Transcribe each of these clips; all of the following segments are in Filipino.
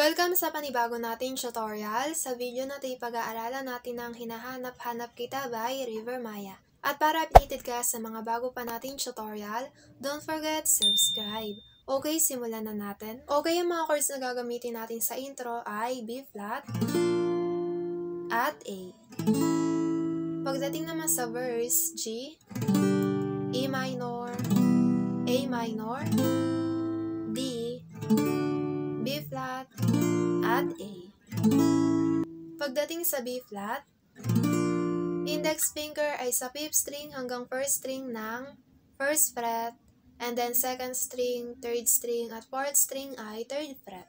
Welcome sa panibago nating tutorial. Sa video na ito pag-aaralan natin ang Hinahanap-Hanap Kita by River Maya. At para updated ka sa mga bago pa nating tutorial, don't forget subscribe. Okay, simulan na natin. Okay, yung mga chords na gagamitin natin sa intro ay B flat at A. Pagdating naman sa verse, G, E minor, A minor, D, B flat, at A. Pagdating sa B flat, index finger ay sa 5th string hanggang 1st string ng 1st fret, and then 2nd string, 3rd string, at 4th string ay 3rd fret.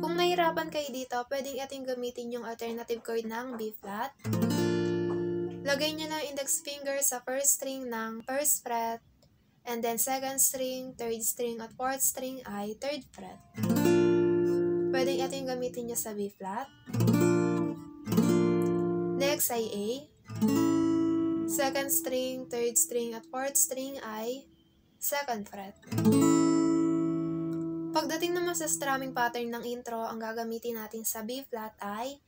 Kung nahirapan kayo dito, pwedeng ating gamitin yung alternative chord ng B flat. Lagay nyo lang index finger sa 1st string ng 1st fret, and then 2nd string, 3rd string, at 4th string ay 3rd fret. Pwedeng ating gamitin nyo sa B flat. Next ay A. 2nd string, 3rd string, at 4th string ay 2nd fret. Pagdating naman sa strumming pattern ng intro, ang gagamitin natin sa B flat ay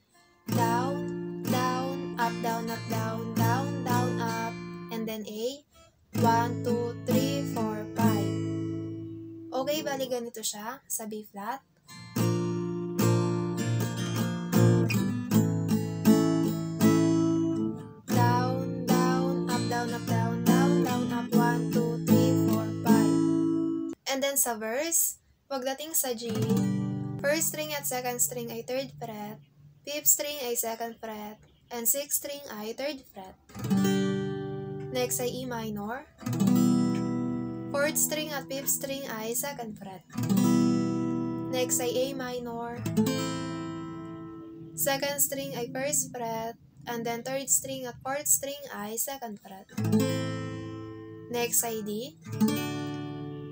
down, down, up, down, up, down, down, down, up, and then A. 1, 2, 3, 4, 5. Okay, bali ganito siya sa B flat. Down, down, up, down, up, down, down, down, up, 1, 2, 3, 4, 5. And then sa verse, pagdating sa G, 1st string at 2nd string ay 3rd fret, 5th string ay 2nd fret, and 6th string ay 3rd fret. Next ay E minor, 4th string at 5th string ay 2nd fret. Next ay A minor, 2nd string ay 1st fret, and then 3rd string at 4th string ay 2nd fret. Next ay D,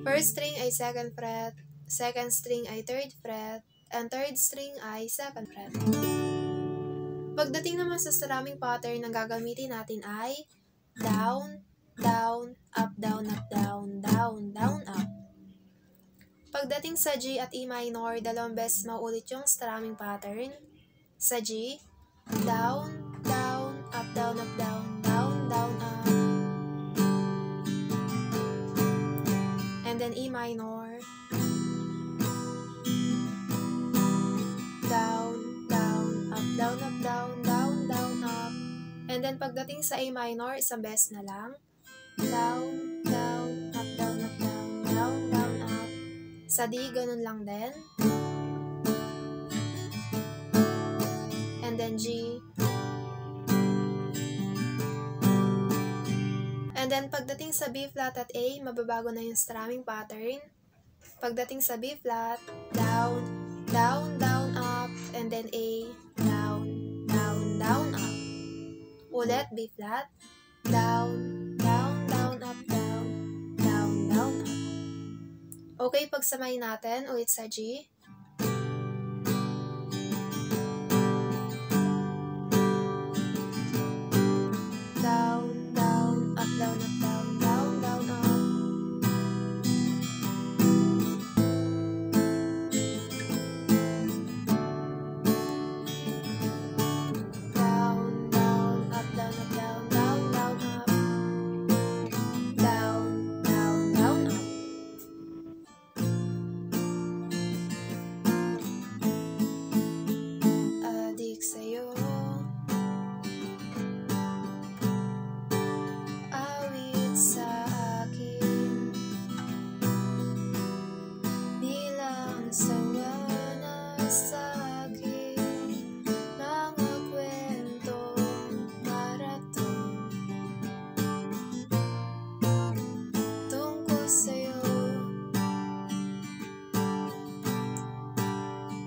1st string ay 2nd fret, 2nd string ay 3rd fret, and 3rd string ay 2nd fret. Pagdating naman sa strumming pattern, ang gagamitin natin ay down, down, up, down, down, down, up. Pagdating sa G at E minor, dalawang beses maulit yung strumming pattern. Sa G, down, down, up, down, down, down, down, up. And then E minor, down, down, up, down, down, down, down, up. And then pagdating sa A minor, isang beses na lang. Down, down, up, down, down, down, down, up. Sa D, ganun lang din. And then G. And then pagdating sa B flat at A, mababago na yung strumming pattern. Pagdating sa B flat, down, down, down, up, and then A, down, down, down, up. Ulit, B flat, down, down, down, up, down, down, down, up. Okay, pagsamahin natin ulit sa G. Down, down, up, down, down, down, down, up.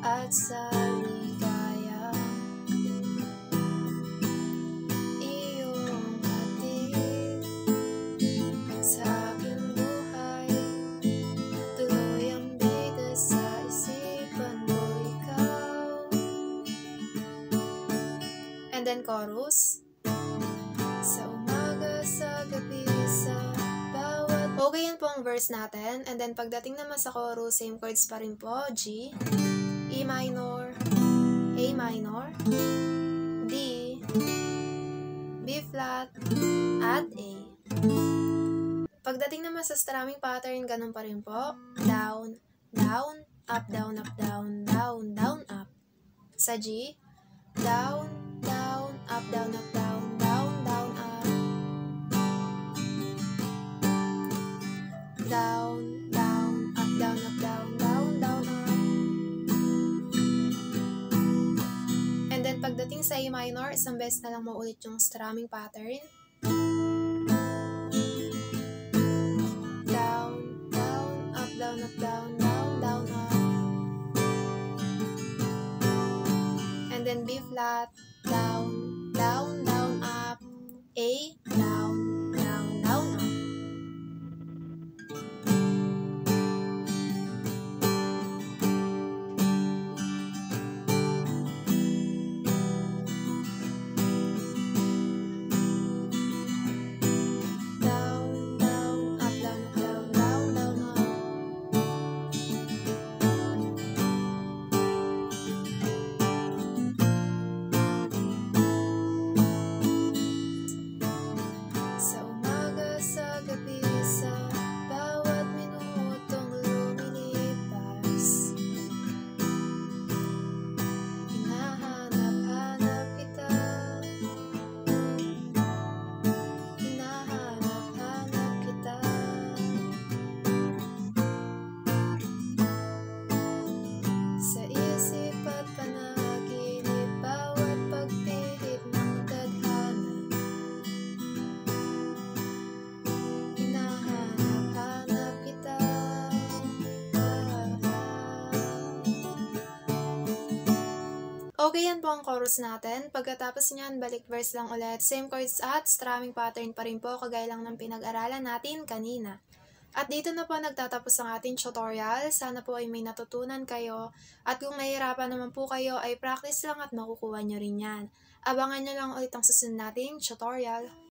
At sa ligaya, iyong hatid sa aking buhay, tuloy ang bida sa isipan mo ikaw. And then chorus, sa umaga, sa gabi, sa bawat. Okay, yan po ang verse natin. And then pagdating naman sa chorus, same chords pa rin po, G. E minor, A minor, D, B flat, at A. Pagdating naman sa strumming pattern, ganun pa rin po. Down, down, up, down, up, down, down, down, up. Sa G, down, down, up, down, up, down, down, down, up. Down, down, up, down, up, down, down, down, up. And then pagdating sa A minor, isang beses na lang maulit yung strumming pattern. Down, up, down, down, down, up. And then B flat, down, down, down, up. A, down, down, down, up. Okay, yan po ang chorus natin. Pagkatapos niyan, balik verse lang ulit. Same chords at strumming pattern pa rin po, kagaya lang ng pinag-aralan natin kanina. At dito na po nagtatapos ang ating tutorial. Sana po ay may natutunan kayo. At kung nahihirapan naman po kayo, ay practice lang at makukuha nyo rin yan. Abangan nyo lang ulit ang susunod nating tutorial.